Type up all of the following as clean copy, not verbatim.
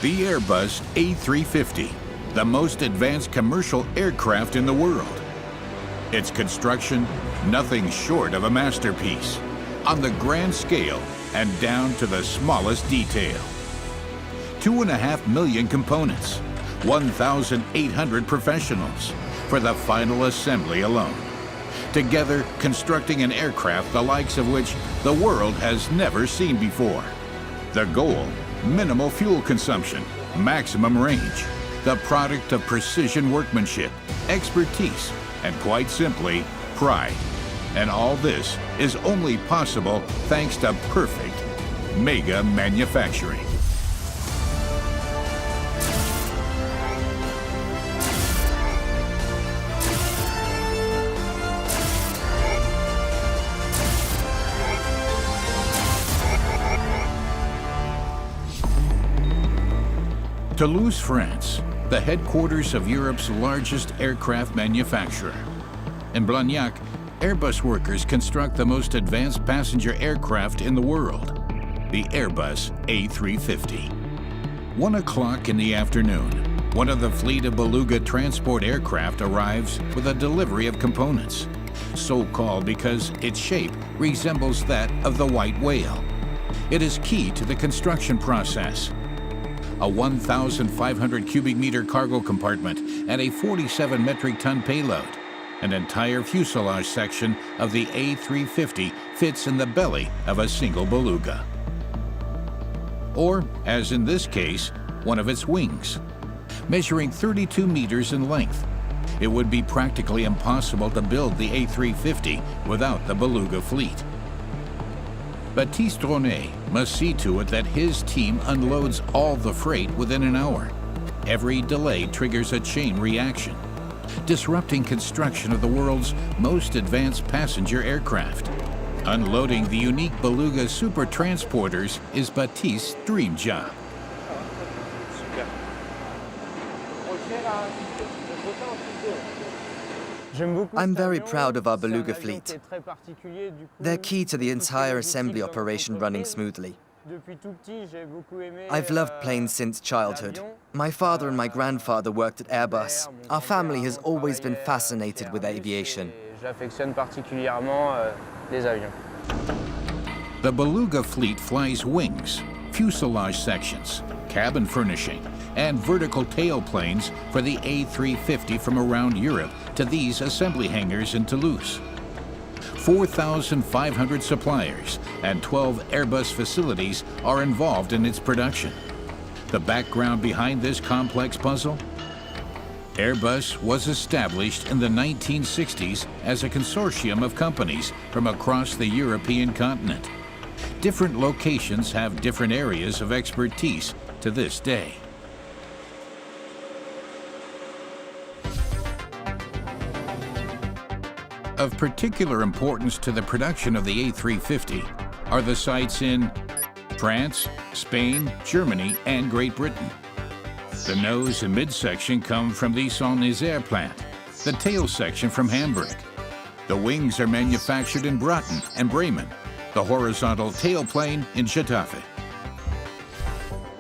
The Airbus A350, the most advanced commercial aircraft in the world. Its construction, nothing short of a masterpiece, on the grand scale and down to the smallest detail. 2.5 million components, 1,800 professionals for the final assembly alone. Together, constructing an aircraft the likes of which the world has never seen before. The goal, minimal fuel consumption, maximum range, the product of precision workmanship, expertise, and quite simply, pride. And all this is only possible thanks to perfect mega manufacturing. Toulouse, France, the headquarters of Europe's largest aircraft manufacturer. In Blagnac, Airbus workers construct the most advanced passenger aircraft in the world, the Airbus A350. 1 o'clock in the afternoon, one of the fleet of Beluga transport aircraft arrives with a delivery of components, so called because its shape resembles that of the white whale. It is key to the construction process. A 1,500 cubic meter cargo compartment and a 47 metric ton payload. An entire fuselage section of the A350 fits in the belly of a single Beluga. Or, as in this case, one of its wings. Measuring 32 meters in length, it would be practically impossible to build the A350 without the Beluga fleet. Baptiste Dronet must see to it that his team unloads all the freight within an hour. Every delay triggers a chain reaction, disrupting construction of the world's most advanced passenger aircraft. Unloading the unique Beluga super transporters is Baptiste's dream job. I'm very proud of our Beluga fleet. They're key to the entire assembly operation running smoothly. I've loved planes since childhood. My father and my grandfather worked at Airbus. Our family has always been fascinated with aviation. The Beluga fleet flies wings, fuselage sections, cabin furnishing, and vertical tailplanes for the A350 from around Europe to these assembly hangars in Toulouse. 4,500 suppliers and 12 Airbus facilities are involved in its production. The background behind this complex puzzle? Airbus was established in the 1960s as a consortium of companies from across the European continent. Different locations have different areas of expertise to this day. Of particular importance to the production of the A350 are the sites in France, Spain, Germany, and Great Britain. The nose and midsection come from the Saint-Nazaire plant, the tail section from Hamburg. The wings are manufactured in Broughton and Bremen, the horizontal tailplane in Getafe.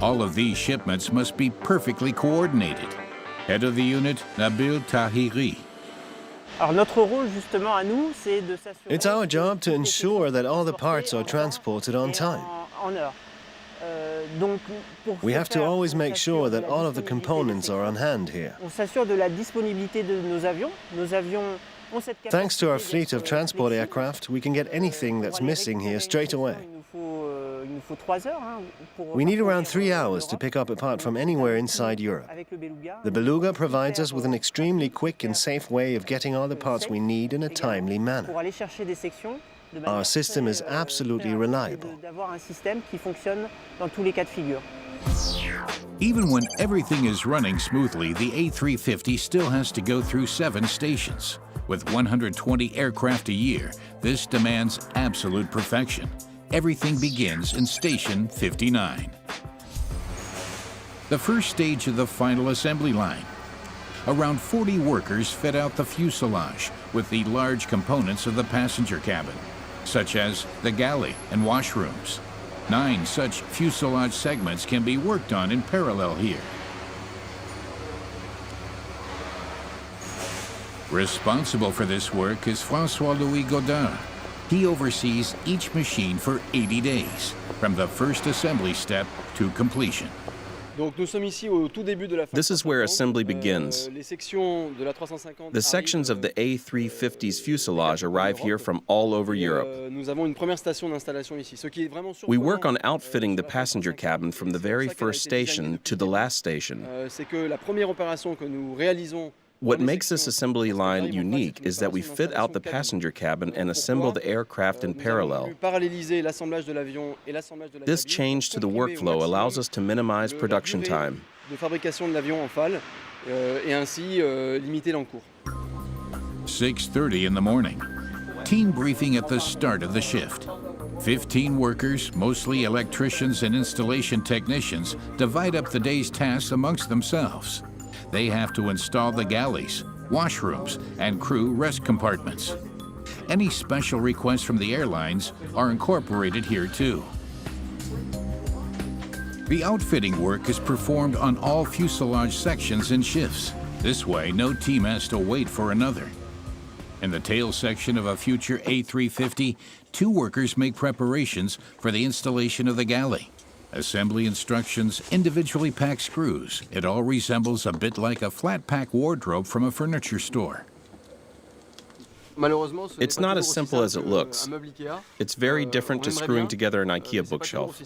All of these shipments must be perfectly coordinated. Head of the unit, Nabil Tahiri. It's our job to ensure that all the parts are transported on time. We have to always make sure that all of the components are on hand here. Thanks to our fleet of transport aircraft, we can get anything that's missing here straight away. We need around 3 hours to pick up a part from anywhere inside Europe. The Beluga provides us with an extremely quick and safe way of getting all the parts we need in a timely manner. Our system is absolutely reliable. Even when everything is running smoothly, the A350 still has to go through 7 stations. With 120 aircraft a year, this demands absolute perfection. Everything begins in Station 59. The first stage of the final assembly line. Around 40 workers fit out the fuselage with the large components of the passenger cabin, such as the galley and washrooms. 9 such fuselage segments can be worked on in parallel here. Responsible for this work is François-Louis Godin. He oversees each machine for 80 days, from the first assembly step to completion. This is where assembly begins. The sections of the A350's fuselage arrive here from all over Europe. We work on outfitting the passenger cabin from the very first station to the last station. What makes this assembly line unique is that we fit out the passenger cabin and assemble the aircraft in parallel. This change to the workflow allows us to minimize production time. 6:30 in the morning. Team briefing at the start of the shift. 15 workers, mostly electricians and installation technicians, divide up the day's tasks amongst themselves. They have to install the galleys, washrooms, and crew rest compartments. Any special requests from the airlines are incorporated here too. The outfitting work is performed on all fuselage sections in shifts. This way, no team has to wait for another. In the tail section of a future A350, 2 workers make preparations for the installation of the galley. Assembly instructions individually pack screws. It all resembles a bit like a flat-pack wardrobe from a furniture store. It's not as simple as it looks. It's very different to screwing together an IKEA bookshelf.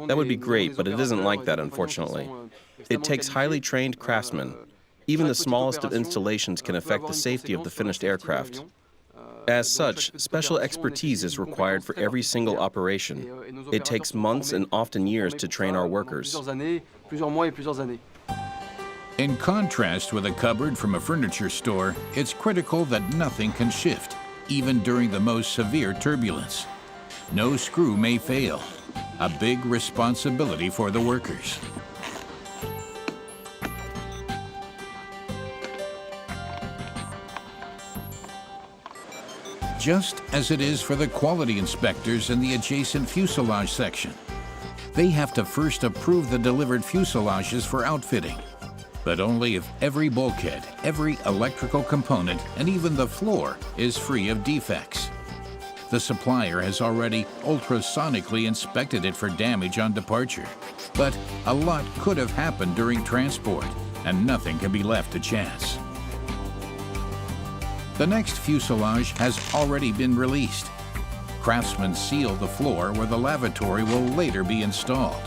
That would be great, but it isn't like that, unfortunately. It takes highly trained craftsmen. Even the smallest of installations can affect the safety of the finished aircraft. As such, special expertise is required for every single operation. It takes months and often years to train our workers. In contrast with a cupboard from a furniture store, it's critical that nothing can shift, even during the most severe turbulence. No screw may fail. A big responsibility for the workers. Just as it is for the quality inspectors in the adjacent fuselage section. They have to first approve the delivered fuselages for outfitting, but only if every bulkhead, every electrical component, and even the floor is free of defects. The supplier has already ultrasonically inspected it for damage on departure, but a lot could have happened during transport, and nothing can be left to chance. The next fuselage has already been released. Craftsmen seal the floor where the lavatory will later be installed.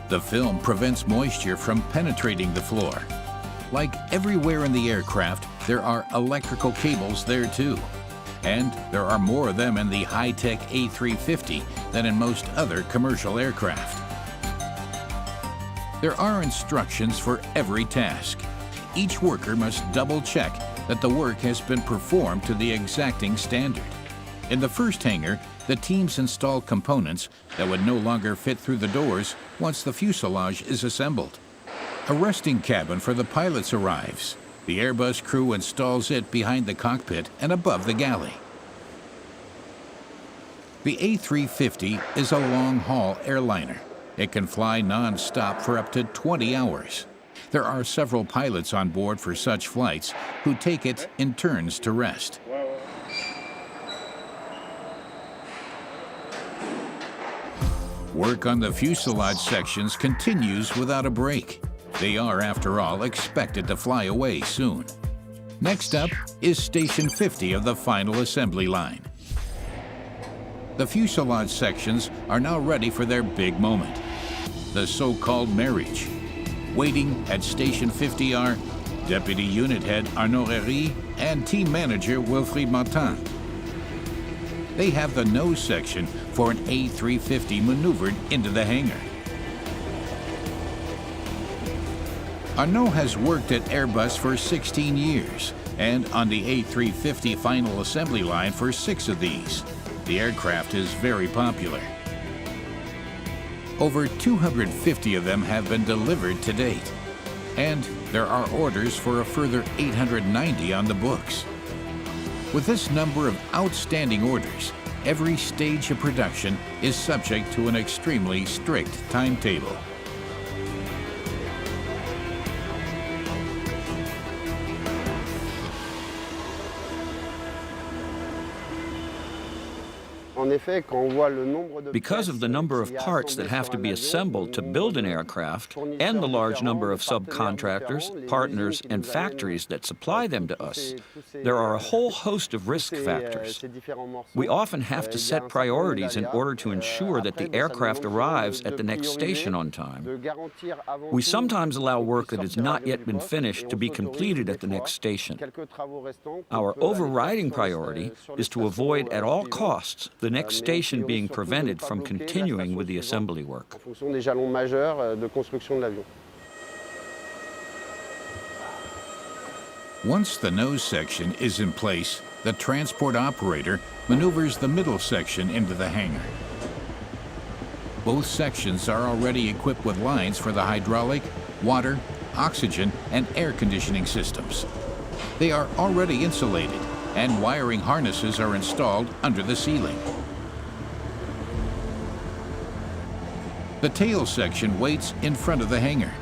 The film prevents moisture from penetrating the floor. Like everywhere in the aircraft, there are electrical cables there too. And there are more of them in the high-tech A350 than in most other commercial aircraft. There are instructions for every task. Each worker must double-check that the work has been performed to the exacting standard. In the first hangar, the teams install components that would no longer fit through the doors once the fuselage is assembled. A resting cabin for the pilots arrives. The Airbus crew installs it behind the cockpit and above the galley. The A350 is a long-haul airliner. It can fly non-stop for up to 20 hours. There are several pilots on board for such flights who take it in turns to rest. Work on the fuselage sections continues without a break. They are, after all, expected to fly away soon. Next up is Station 50 of the final assembly line. The fuselage sections are now ready for their big moment, the so-called marriage. Waiting at Station 50 are Deputy Unit Head Arnaud Herry and Team Manager Wilfried Martin. They have the nose section for an A350 maneuvered into the hangar. Arnaud has worked at Airbus for 16 years and on the A350 final assembly line for 6 of these. The aircraft is very popular. Over 250 of them have been delivered to date, and there are orders for a further 890 on the books. With this number of outstanding orders, every stage of production is subject to an extremely strict timetable. Because of the number of parts that have to be assembled to build an aircraft and the large number of subcontractors, partners, and factories that supply them to us, there are a whole host of risk factors. We often have to set priorities in order to ensure that the aircraft arrives at the next station on time. We sometimes allow work that has not yet been finished to be completed at the next station. Our overriding priority is to avoid at all costs the next station being prevented from continuing with the assembly work. Once the nose section is in place, the transport operator maneuvers the middle section into the hangar. Both sections are already equipped with lines for the hydraulic, water, oxygen, and air conditioning systems. They are already insulated, and wiring harnesses are installed under the ceiling. The tail section waits in front of the hangar.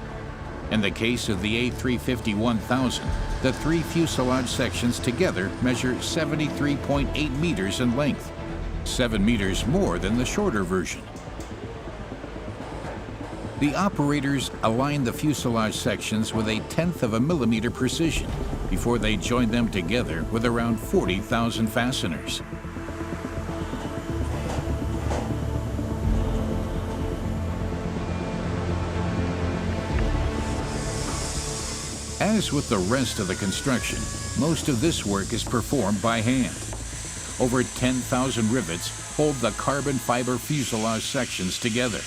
In the case of the A350-1000, the three fuselage sections together measure 73.8 meters in length, 7 meters more than the shorter version. The operators align the fuselage sections with 1/10 of a millimeter precision before they join them together with around 40,000 fasteners. As with the rest of the construction, most of this work is performed by hand. Over 10,000 rivets hold the carbon fiber fuselage sections together.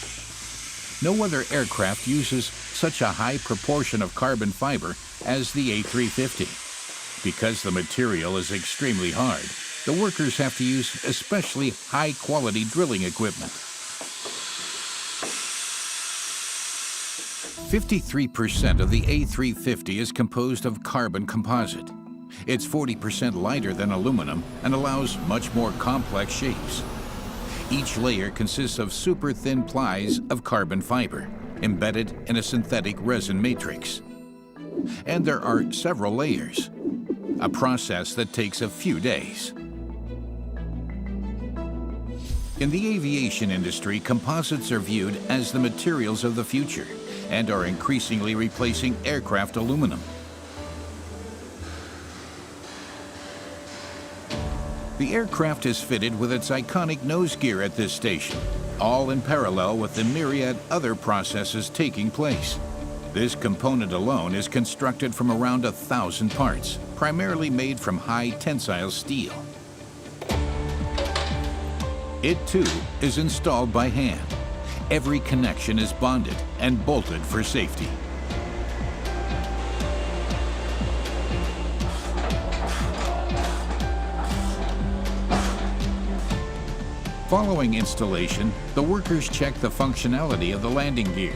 No other aircraft uses such a high proportion of carbon fiber as the A350. Because the material is extremely hard, the workers have to use especially high-quality drilling equipment. 53% of the A350 is composed of carbon composite. It's 40% lighter than aluminum and allows much more complex shapes. Each layer consists of super thin plies of carbon fiber, embedded in a synthetic resin matrix. And there are several layers, a process that takes a few days. In the aviation industry, composites are viewed as the materials of the future and are increasingly replacing aircraft aluminum. The aircraft is fitted with its iconic nose gear at this station, all in parallel with the myriad other processes taking place. This component alone is constructed from around 1,000 parts, primarily made from high tensile steel. It too is installed by hand. Every connection is bonded and bolted for safety. Following installation, the workers check the functionality of the landing gear.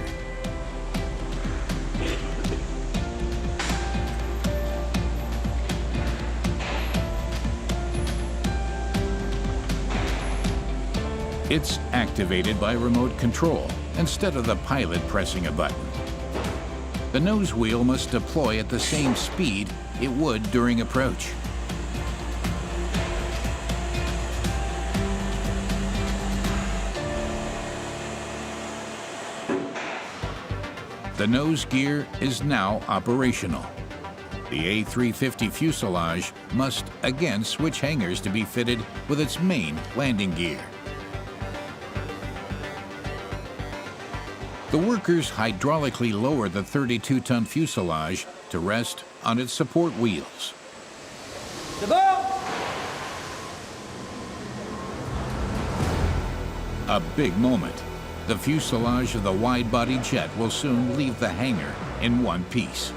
It's activated by remote control instead of the pilot pressing a button. The nose wheel must deploy at the same speed it would during approach. The nose gear is now operational. The A350 fuselage must again switch hangars to be fitted with its main landing gear. The workers hydraulically lower the 32-ton fuselage to rest on its support wheels. A big moment. The fuselage of the wide-body jet will soon leave the hangar in one piece.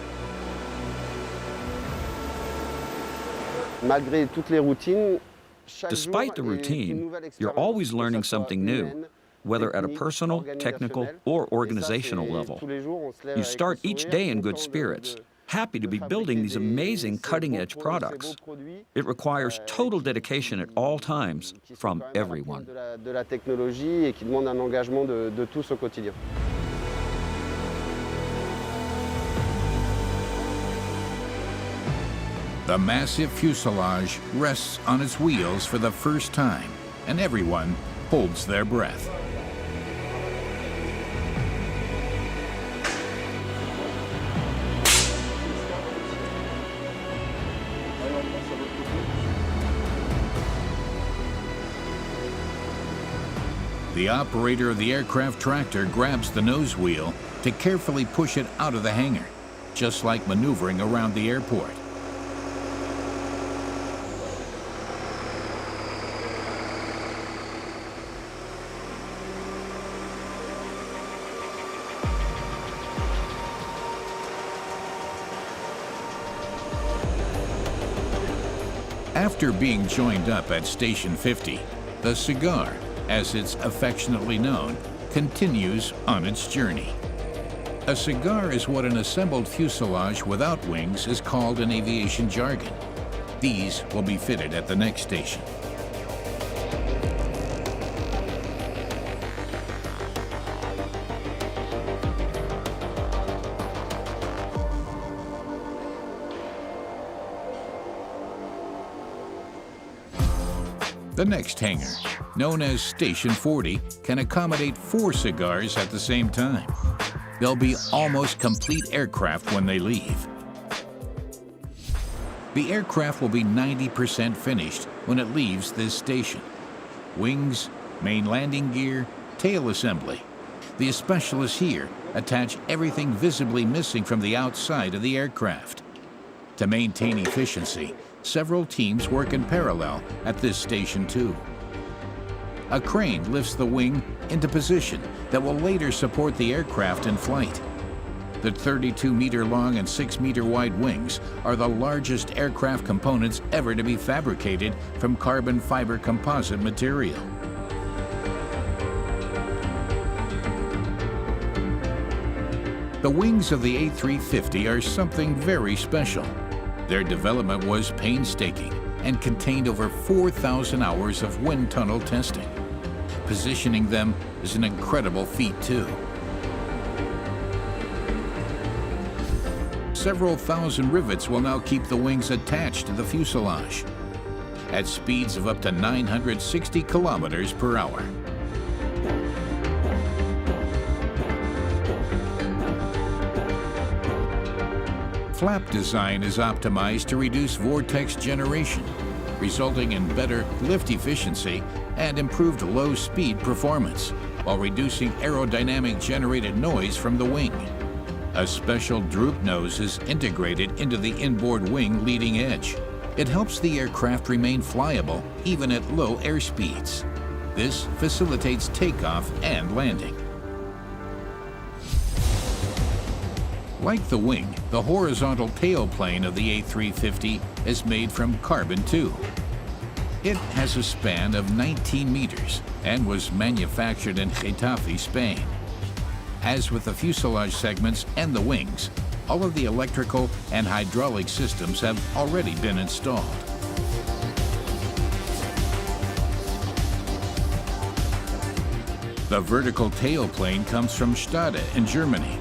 Despite the routine, you're always learning something new, whether at a personal, technical, or organizational level. You start each day in good spirits, happy to be building these amazing cutting-edge products. It requires total dedication at all times from everyone. De la technologie et qui demande un engagement de tous au quotidien. The massive fuselage rests on its wheels for the first time, and everyone holds their breath. The operator of the aircraft tractor grabs the nose wheel to carefully push it out of the hangar, just like maneuvering around the airport. After being joined up at Station 50, the cigar, as it's affectionately known, continues on its journey. A cigar is what an assembled fuselage without wings is called in aviation jargon. These will be fitted at the next station. The next hangar, known as Station 40, can accommodate 4 cigars at the same time. They'll be almost complete aircraft when they leave. The aircraft will be 90% finished when it leaves this station. Wings, main landing gear, tail assembly. The specialists here attach everything visibly missing from the outside of the aircraft. To maintain efficiency, several teams work in parallel at this station too. A crane lifts the wing into position that will later support the aircraft in flight. The 32-meter long and 6-meter wide wings are the largest aircraft components ever to be fabricated from carbon fiber composite material. The wings of the A350 are something very special. Their development was painstaking and contained over 4,000 hours of wind tunnel testing. Positioning them is an incredible feat too. Several thousand rivets will now keep the wings attached to the fuselage at speeds of up to 960 kilometers per hour. Flap design is optimized to reduce vortex generation, resulting in better lift efficiency and improved low-speed performance, while reducing aerodynamic generated noise from the wing. A special droop nose is integrated into the inboard wing leading edge. It helps the aircraft remain flyable even at low airspeeds. This facilitates takeoff and landing. Like the wing, the horizontal tailplane of the A350 is made from carbon too. It has a span of 19 meters and was manufactured in Getafe, Spain. As with the fuselage segments and the wings, all of the electrical and hydraulic systems have already been installed. The vertical tailplane comes from Stade in Germany.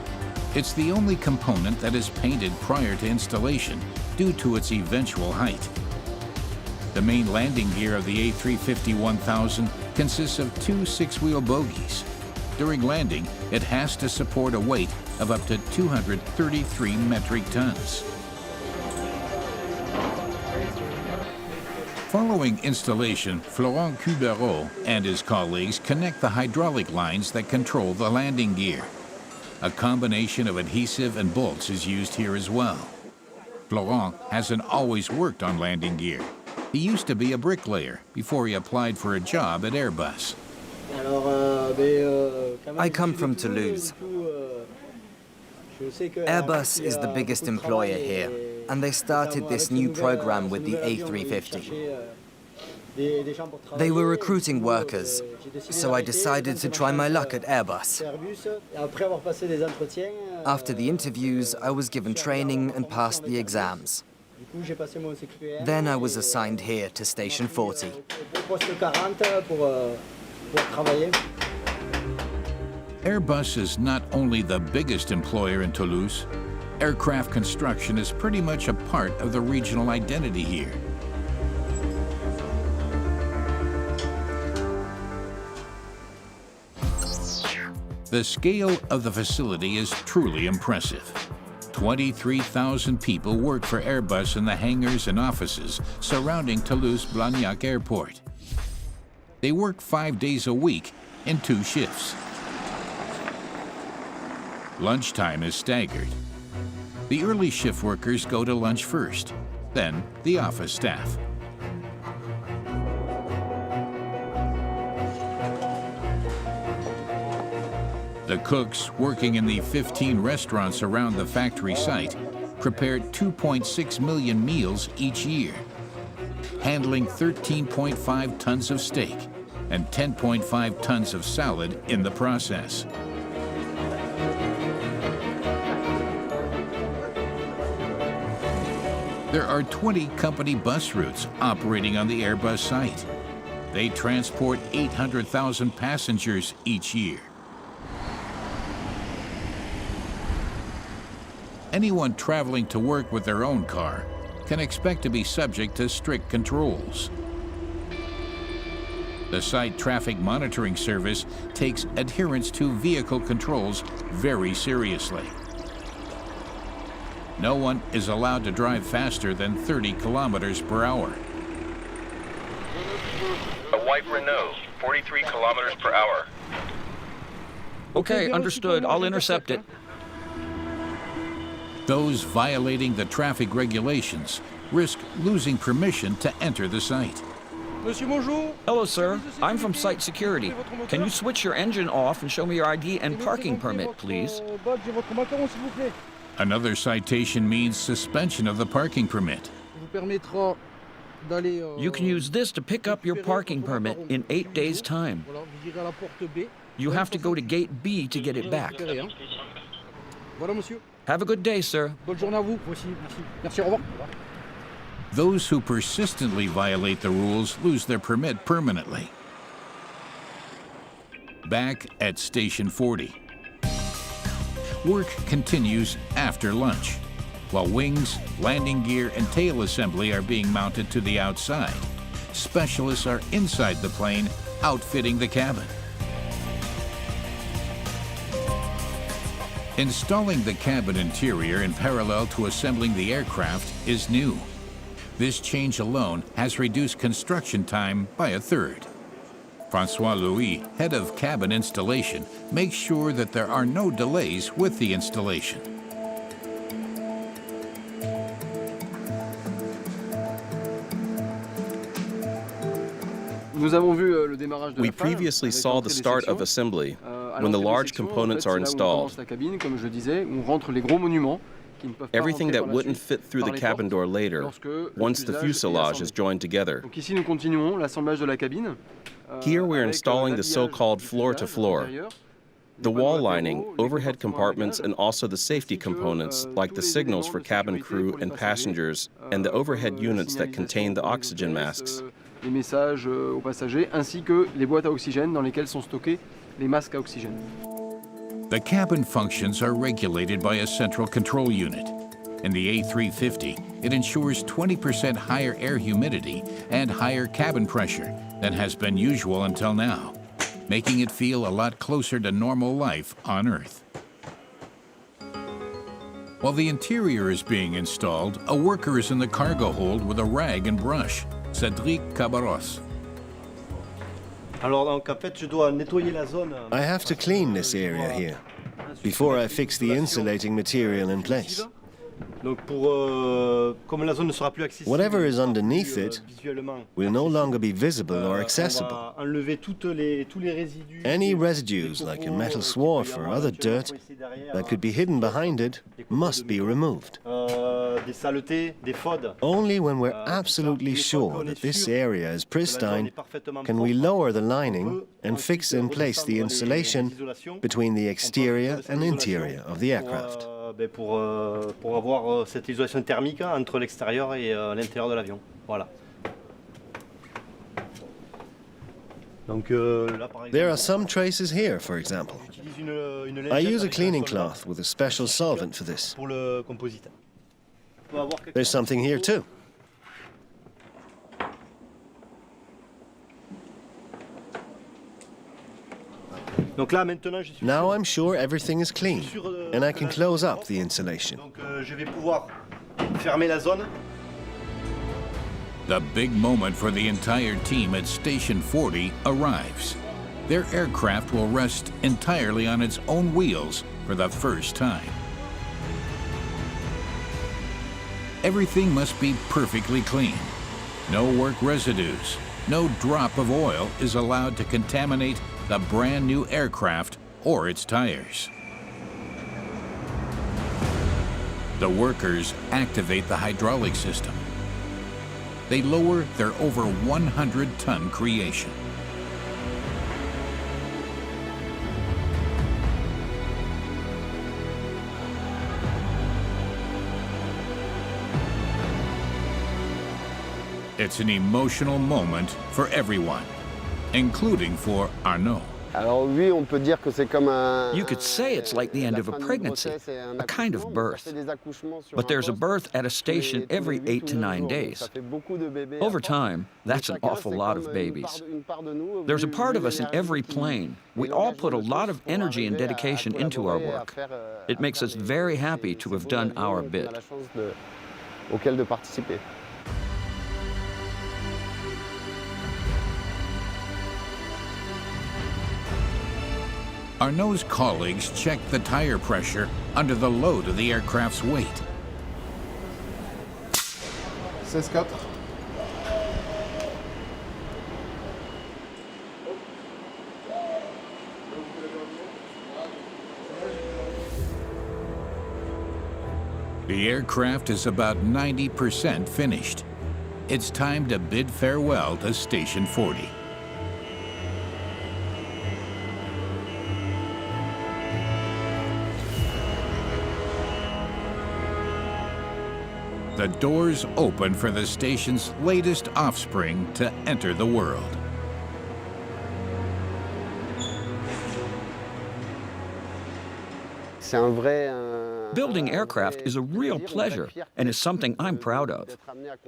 It's the only component that is painted prior to installation due to its eventual height. The main landing gear of the A350-1000 consists of 2 6-wheel bogies. During landing, it has to support a weight of up to 233 metric tons. Following installation, Florent Cubereau and his colleagues connect the hydraulic lines that control the landing gear. A combination of adhesive and bolts is used here as well. Florent hasn't always worked on landing gear. He used to be a bricklayer before he applied for a job at Airbus. I come from Toulouse. Airbus is the biggest employer here, and they started this new program with the A350. They were recruiting workers, so I decided to try my luck at Airbus. After the interviews, I was given training and passed the exams. Then I was assigned here to Station 40. Airbus is not only the biggest employer in Toulouse, aircraft construction is pretty much a part of the regional identity here. The scale of the facility is truly impressive. 23,000 people work for Airbus in the hangars and offices surrounding Toulouse-Blagnac Airport. They work 5 days a week in 2 shifts. Lunchtime is staggered. The early shift workers go to lunch first, then the office staff. The cooks working in the 15 restaurants around the factory site prepared 2.6 million meals each year, handling 13.5 tons of steak and 10.5 tons of salad in the process. There are 20 company bus routes operating on the Airbus site. They transport 800,000 passengers each year. Anyone traveling to work with their own car can expect to be subject to strict controls. The site traffic monitoring service takes adherence to vehicle controls very seriously. No one is allowed to drive faster than 30 kilometers per hour. A white Renault, 43 kilometers per hour. Okay, understood. I'll intercept it. Those violating the traffic regulations risk losing permission to enter the site. Hello, sir. I'm from site security. Can you switch your engine off and show me your ID and parking permit, please? Another citation means suspension of the parking permit. You can use this to pick up your parking permit in 8 days' time. You have to go to gate B to get it back. Have a good day, sir. Those who persistently violate the rules lose their permit permanently. Back at Station 40. Work continues after lunch, while wings, landing gear, and tail assembly are being mounted to the outside. Specialists are inside the plane, outfitting the cabin. Installing the cabin interior in parallel to assembling the aircraft is new. This change alone has reduced construction time by 1/3. Francois Louis, head of cabin installation, makes sure that there are no delays with the installation. We previously saw the start of assembly, when the large components are installed. Everything that wouldn't fit through the cabin door later, once the fuselage is joined together. Here we're installing the so-called floor-to-floor. The wall lining, overhead compartments, and also the safety components, like the signals for cabin crew and passengers, and the overhead units that contain the oxygen masks. Les messages aux passagers, ainsi que les boîtes à oxygène dans lesquelles sont stockés les masques à oxygène. The cabin functions are regulated by a central control unit. In the A350, it ensures 20% higher air humidity and higher cabin pressure than has been usual until now, making it feel a lot closer to normal life on Earth. While the interior is being installed, a worker is in the cargo hold with a rag and brush. Cédric Cabarros. I have to clean this area here before I fix the insulating material in place. Whatever is underneath it will no longer be visible or accessible. Any residues, like a metal swarf or other dirt, that could be hidden behind it must be removed. Only when we're absolutely sure that this area is pristine can we lower the lining and fix in place the insulation between the exterior and interior of the aircraft. Pour avoir cette isolation thermique entre l'extérieur et l'intérieur de l'avion. Voilà. There are some traces here, for example. I use a cleaning cloth with a special solvent for this. There's something here too. Now I'm sure everything is clean, and I can close up the insulation. The big moment for the entire team at Station 40 arrives. Their aircraft will rest entirely on its own wheels for the first time. Everything must be perfectly clean. No work residues, no drop of oil is allowed to contaminate the brand new aircraft or its tires. The workers activate the hydraulic system. They lower their over 100-ton creation. It's an emotional moment for everyone, including for Arnaud. You could say it's like the end of a pregnancy, a kind of birth. But there's a birth at a station every 8 to 9 days. Over time, that's an awful lot of babies. There's a part of us in every plane. We all put a lot of energy and dedication into our work. It makes us very happy to have done our bit. Arnaud's colleagues check the tire pressure under the load of the aircraft's weight. 16-4. The aircraft is about 90% finished. It's time to bid farewell to Station 40. The doors open for the station's latest offspring to enter the world. Building aircraft is a real pleasure and is something I'm proud of.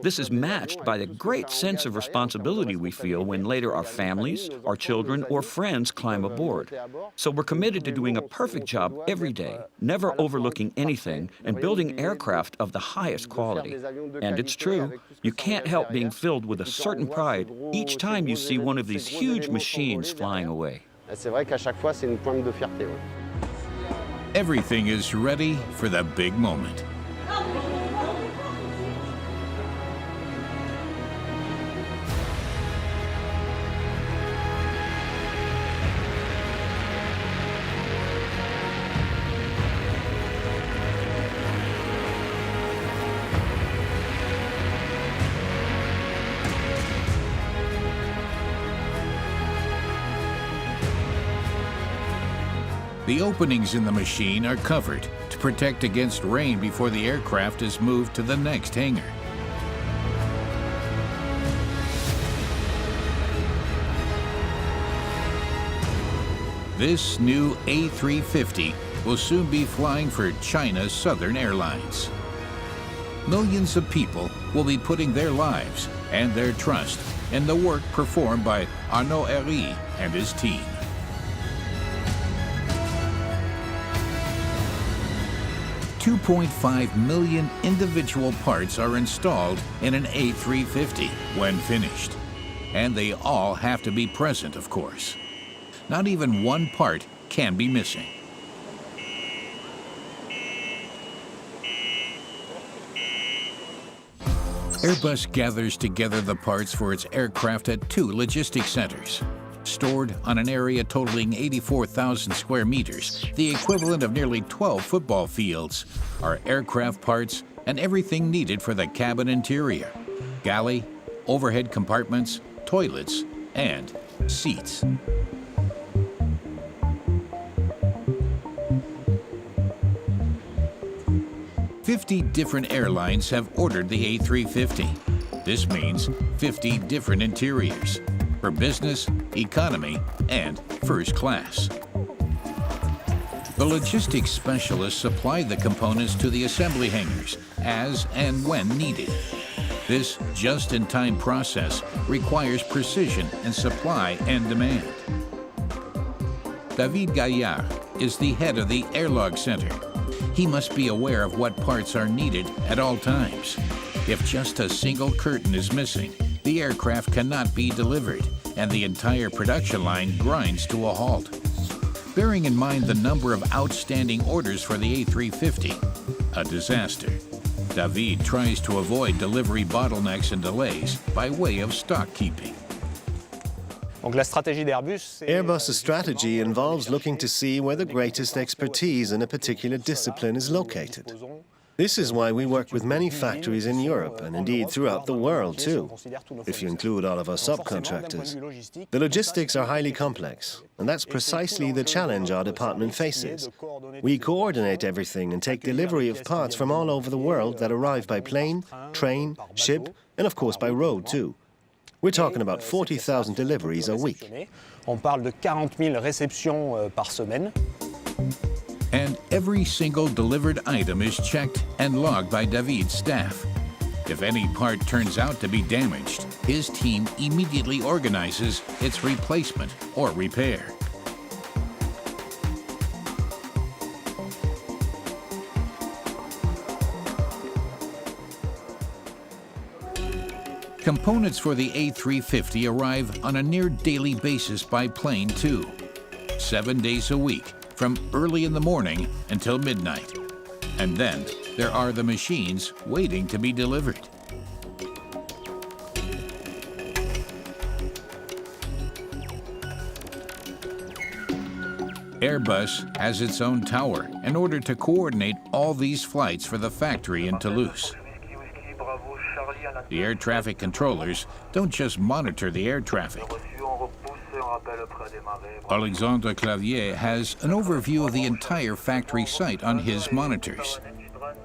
This is matched by the great sense of responsibility we feel when later our families, our children, or friends climb aboard. So we're committed to doing a perfect job every day, never overlooking anything, and building aircraft of the highest quality. And it's true, you can't help being filled with a certain pride each time you see one of these huge machines flying away. Everything is ready for the big moment. The openings in the machine are covered to protect against rain before the aircraft is moved to the next hangar. This new A350 will soon be flying for China's Southern Airlines. Millions of people will be putting their lives and their trust in the work performed by Arnaud Herry and his team. $2.5 million individual parts are installed in an A350 when finished. And they all have to be present, of course. Not even one part can be missing. Airbus gathers together the parts for its aircraft at 2 logistics centers. Stored on an area totaling 84,000 square meters, the equivalent of nearly 12 football fields, are aircraft parts and everything needed for the cabin interior: galley, overhead compartments, toilets, and seats. "50 different airlines have ordered the A350. This means 50 different interiors for business, economy, and first class. The logistics specialists supply the components to the assembly hangars as and when needed. This just-in-time process requires precision in supply and demand. David Gaillard is the head of the Airlog Center. He must be aware of what parts are needed at all times. If just a single curtain is missing, the aircraft cannot be delivered, and the entire production line grinds to a halt. Bearing in mind the number of outstanding orders for the A350, a disaster, David tries to avoid delivery bottlenecks and delays by way of stock keeping. Airbus's strategy involves looking to see where the greatest expertise in a particular discipline is located. This is why we work with many factories in Europe, and indeed throughout the world too, if you include all of our subcontractors. The logistics are highly complex, and that's precisely the challenge our department faces. We coordinate everything and take delivery of parts from all over the world that arrive by plane, train, ship, and of course by road too. We're talking about 40,000 deliveries a week. On parle de 40 000 réceptions par semaine. And every single delivered item is checked and logged by David's staff. If any part turns out to be damaged, his team immediately organizes its replacement or repair. Components for the A350 arrive on a near-daily basis by plane too, 7 days a week, from early in the morning until midnight. And then there are the machines waiting to be delivered. Airbus has its own tower in order to coordinate all these flights for the factory in Toulouse. The air traffic controllers don't just monitor the air traffic. Alexandre Clavier has an overview of the entire factory site on his monitors.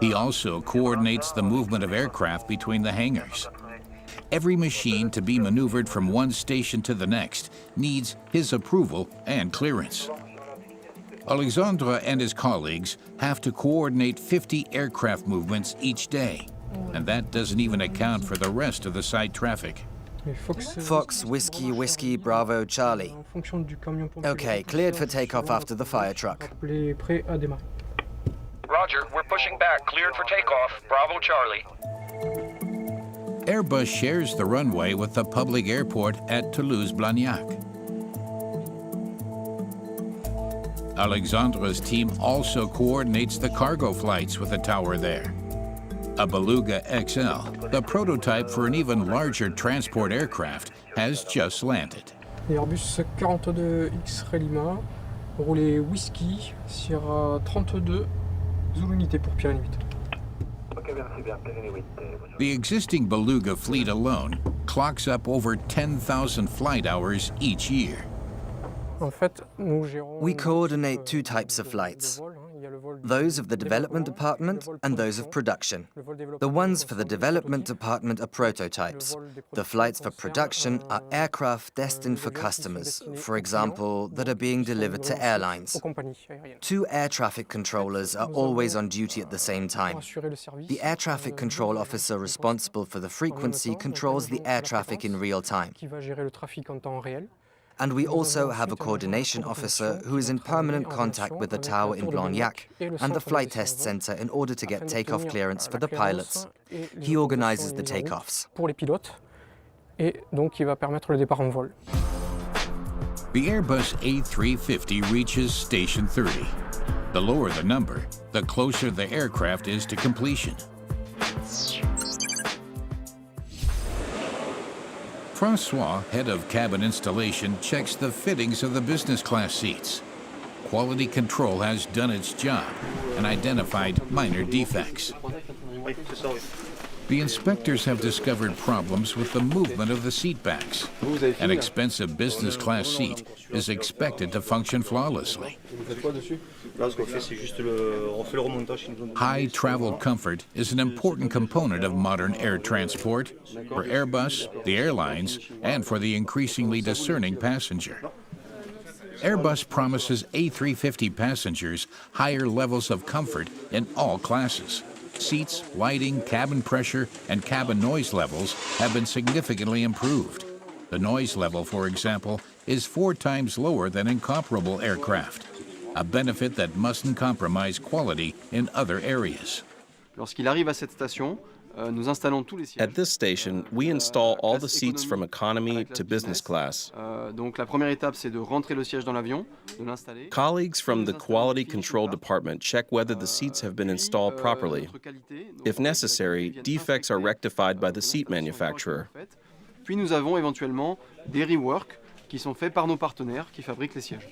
He also coordinates the movement of aircraft between the hangars. Every machine to be maneuvered from one station to the next needs his approval and clearance. Alexandre and his colleagues have to coordinate 50 aircraft movements each day, and that doesn't even account for the rest of the site traffic. Fox, Whiskey, Whiskey, Bravo, Charlie. Okay, cleared for takeoff after the fire truck. Roger, we're pushing back. Cleared for takeoff. Bravo, Charlie. Airbus shares the runway with the public airport at Toulouse-Blagnac. Alexandre's team also coordinates the cargo flights with the tower there. A Beluga XL, the prototype for an even larger transport aircraft, has just landed. Airbus A350 Lima, roulé Whiskey, Sierra 32, Zulu unité pour Pierre 8. The existing Beluga fleet alone clocks up over 10,000 flight hours each year. We coordinate 2 types of flights, those of the development department and those of production. The ones for the development department are prototypes. The flights for production are aircraft destined for customers, for example, that are being delivered to airlines. 2 air traffic controllers are always on duty at the same time. The air traffic control officer responsible for the frequency controls the air traffic in real time. And we also have a coordination officer who is in permanent contact with the tower in Blagnac and the flight test center in order to get takeoff clearance for the pilots. He organizes the takeoffs. The Airbus A350 reaches Station 30. The lower the number, the closer the aircraft is to completion. Francois, head of cabin installation, checks the fittings of the business class seats. Quality control has done its job and identified minor defects. The inspectors have discovered problems with the movement of the seat backs. An expensive business class seat is expected to function flawlessly. High travel comfort is an important component of modern air transport for Airbus, the airlines, and for the increasingly discerning passenger. Airbus promises A350 passengers higher levels of comfort in all classes. Seats, lighting, cabin pressure, and cabin noise levels have been significantly improved. The noise level, for example, is 4 times lower than in comparable aircraft, a benefit that mustn't compromise quality in other areas. Lorsqu'il arrive à cette station, nous installons tous les sièges. At this station, we install all the seats from economy to business class. Donc la première étape, c'est de rentrer le siège dans l'avion, de l'installer. Colleagues from the quality control department check whether the seats have been installed properly. If necessary, defects are rectified by the seat manufacturer. Puis nous avons éventuellement des reworks qui sont faits par nos partenaires qui fabriquent les sièges.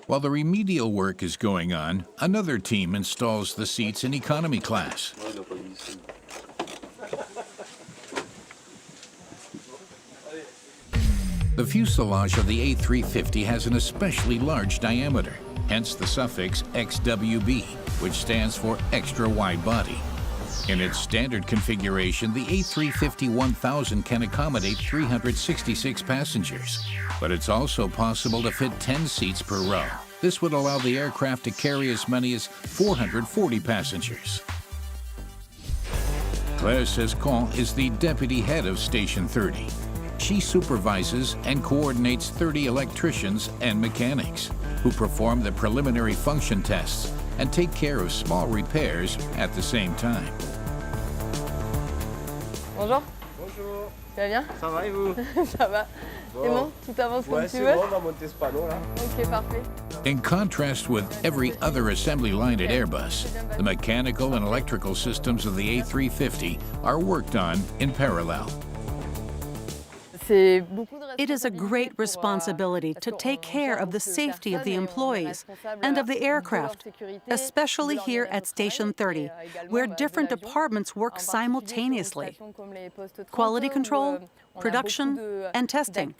While the remedial work is going on, another team installs the seats in economy class. The fuselage of the A350 has an especially large diameter, hence the suffix XWB, which stands for extra wide body. In its standard configuration, the A350-1000 can accommodate 366 passengers, but it's also possible to fit 10 seats per row. This would allow the aircraft to carry as many as 440 passengers. Claire Sescon is the deputy head of Station 30. She supervises and coordinates 30 electricians and mechanics who perform the preliminary function tests and take care of small repairs at the same time. Bonjour. Bonjour. Tu vas bien? Ça va et vous? Ça va. C'est bon? Tout avance comme tu veux? Ouais, c'est bon, on va monter ce panneau là. Ok, parfait. In contrast with every other assembly line at Airbus, the mechanical and electrical systems of the A350 are worked on in parallel. It is a great responsibility to take care of the safety of the employees and of the aircraft, especially here at Station 30, where different departments work simultaneously: quality control, production, and testing.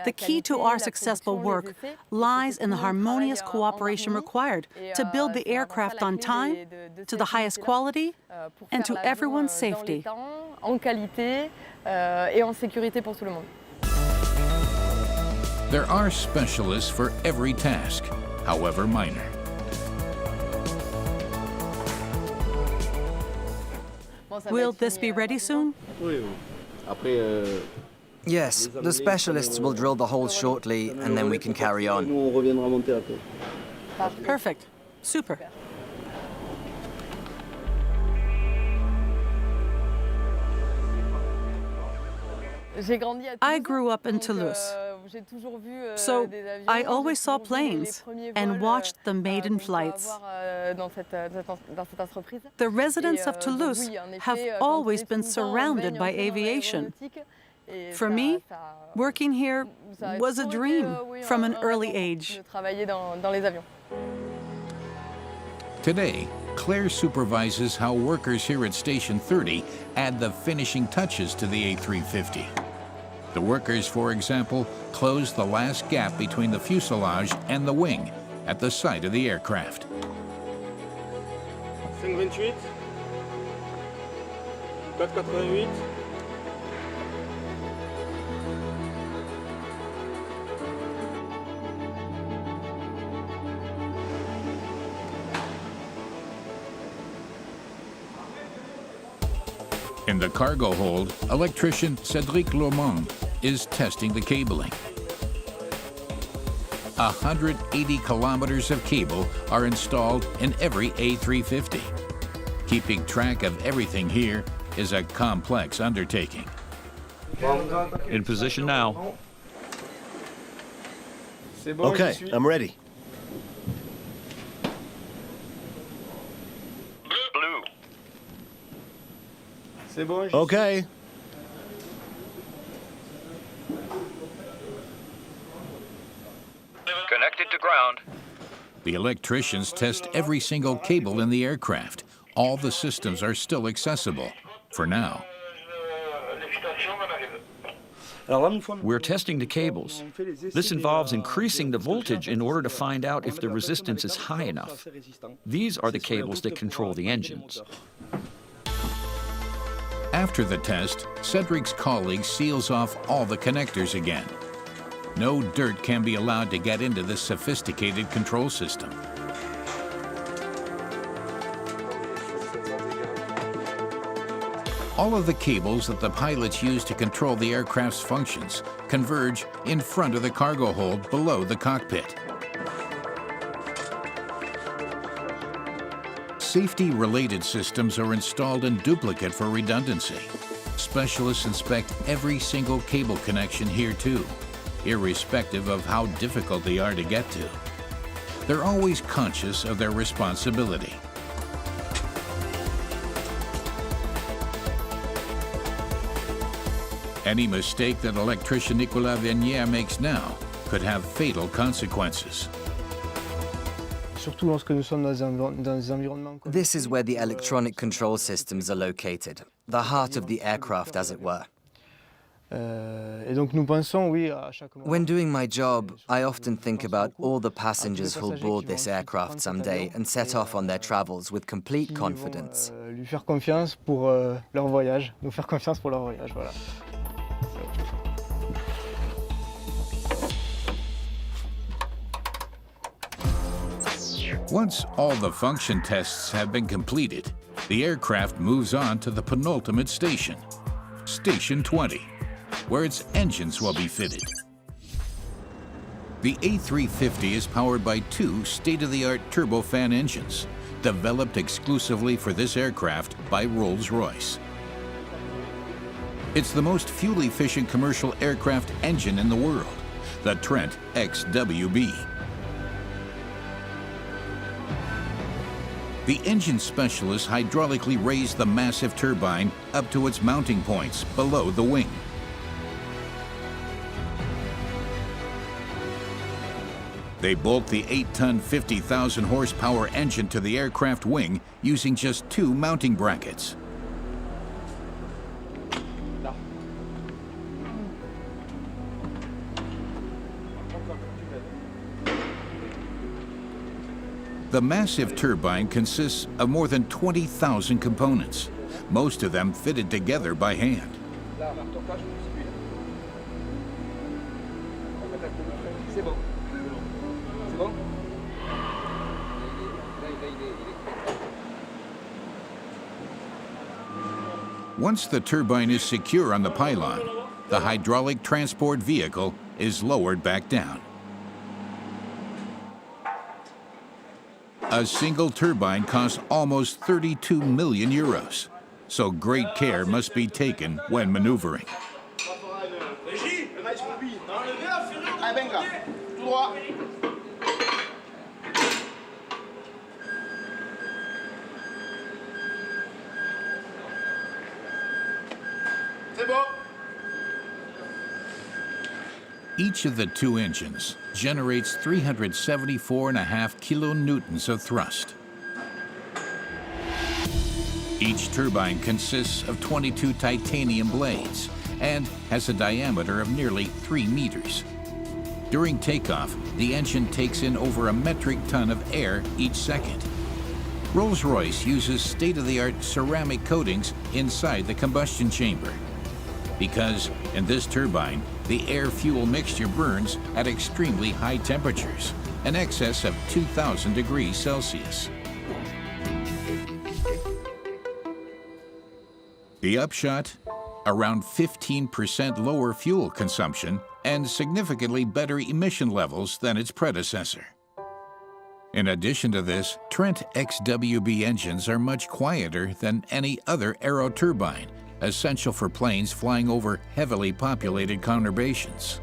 The key to our successful work lies in the harmonious cooperation required to build the aircraft on time, to the highest quality, and to everyone's safety. There are specialists for every task, however minor. Will this be ready soon? Yes, the specialists will drill the holes shortly, and then we can carry on. Perfect. Super. I grew up in Toulouse, so I always saw planes and watched the maiden flights. The residents of Toulouse have always been surrounded by aviation. For me, working here was a dream from an early age. Today, Claire supervises how workers here at Station 30 add the finishing touches to the A350. The workers, for example, close the last gap between the fuselage and the wing at the side of the aircraft. 528, 488. In the cargo hold, electrician Cédric Lomond is testing the cabling. 180 kilometers of cable are installed in every A350. Keeping track of everything here is a complex undertaking. In position now. Okay, I'm ready. Okay. Connected to ground. The electricians test every single cable in the aircraft. All the systems are still accessible, for now. We're testing the cables. This involves increasing the voltage in order to find out if the resistance is high enough. These are the cables that control the engines. After the test, Cedric's colleague seals off all the connectors again. No dirt can be allowed to get into this sophisticated control system. All of the cables that the pilots use to control the aircraft's functions converge in front of the cargo hold below the cockpit. Safety-related systems are installed in duplicate for redundancy. Specialists inspect every single cable connection here too, irrespective of how difficult they are to get to. They're always conscious of their responsibility. Any mistake that electrician Nicolas Vernier makes now could have fatal consequences. This is where the electronic control systems are located, the heart of the aircraft, as it were. When doing my job, I often think about all the passengers who'll board this aircraft someday and set off on their travels with complete confidence. Once all the function tests have been completed, the aircraft moves on to the penultimate station, Station 20, where its engines will be fitted. The A350 is powered by two state-of-the-art turbofan engines, developed exclusively for this aircraft by Rolls-Royce. It's the most fuel-efficient commercial aircraft engine in the world, the Trent XWB. The engine specialists hydraulically raise the massive turbine up to its mounting points below the wing. They bolt the 8-ton, 50,000 horsepower engine to the aircraft wing using just two mounting brackets. The massive turbine consists of more than 20,000 components, most of them fitted together by hand. Once the turbine is secure on the pylon, the hydraulic transport vehicle is lowered back down. A single turbine costs almost 32 million euros, so great care must be taken when maneuvering. Each of the two engines generates 374.5 kilonewtons of thrust. Each turbine consists of 22 titanium blades and has a diameter of nearly 3 meters. During takeoff, the engine takes in over a metric ton of air each second. Rolls-Royce uses state-of-the-art ceramic coatings inside the combustion chamber, because in this turbine, the air-fuel mixture burns at extremely high temperatures, in excess of 2,000 degrees Celsius. The upshot? Around 15% lower fuel consumption and significantly better emission levels than its predecessor. In addition to this, Trent XWB engines are much quieter than any other aeroturbine, essential for planes flying over heavily populated conurbations.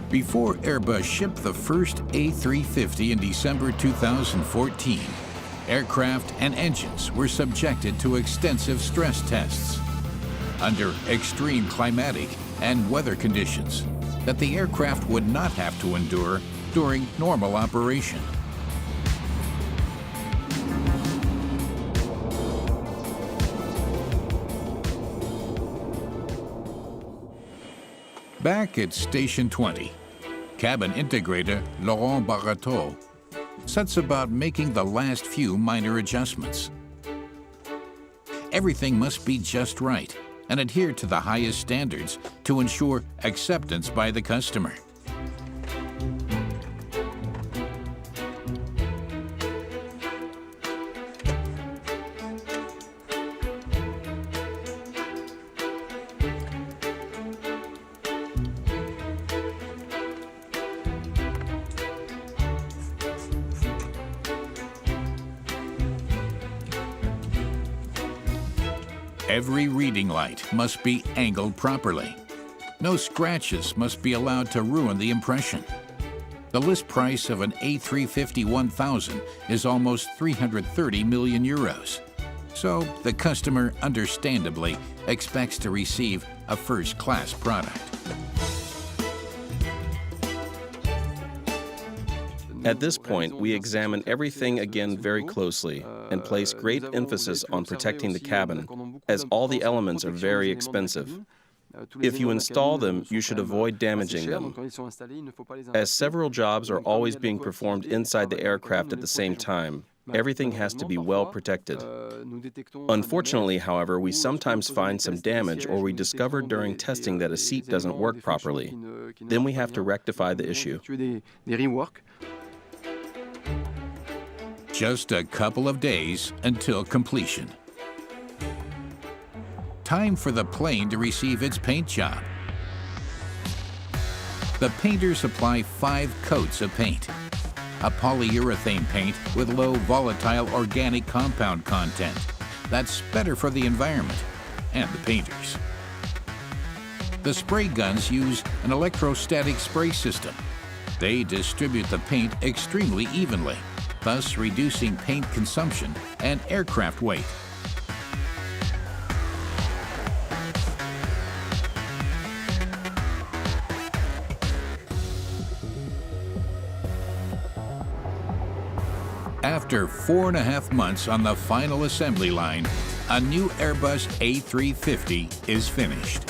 Before Airbus shipped the first A350 in December 2014, aircraft and engines were subjected to extensive stress tests under extreme climatic and weather conditions that the aircraft would not have to endure during normal operation. Back at Station 20, cabin integrator Laurent Barateau sets about making the last few minor adjustments. Everything must be just right and adhere to the highest standards to ensure acceptance by the customer. Every reading light must be angled properly. No scratches must be allowed to ruin the impression. The list price of an A350-1000 is almost 330 million euros. So the customer understandably expects to receive a first-class product. At this point, we examine everything again very closely and place great emphasis on protecting the cabin, as all the elements are very expensive. If you install them, you should avoid damaging them, as several jobs are always being performed inside the aircraft at the same time. Everything has to be well protected. Unfortunately, however, we sometimes find some damage, or we discover during testing that a seat doesn't work properly. Then we have to rectify the issue. Just a couple of days until completion. Time for the plane to receive its paint job. The painters apply 5 coats of paint. A polyurethane paint with low volatile organic compound content. That's better for the environment and the painters. The spray guns use an electrostatic spray system. They distribute the paint extremely evenly, thus reducing paint consumption and aircraft weight. After 4.5 months on the final assembly line, a new Airbus A350 is finished.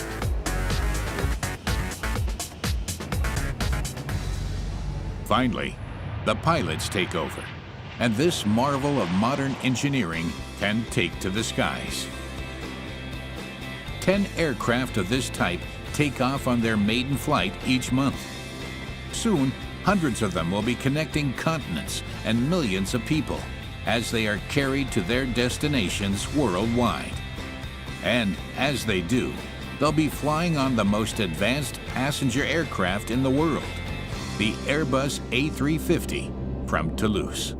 Finally, the pilots take over, and this marvel of modern engineering can take to the skies. 10 aircraft of this type take off on their maiden flight each month. Soon, hundreds of them will be connecting continents and millions of people as they are carried to their destinations worldwide. And as they do, they'll be flying on the most advanced passenger aircraft in the world, the Airbus A350 from Toulouse.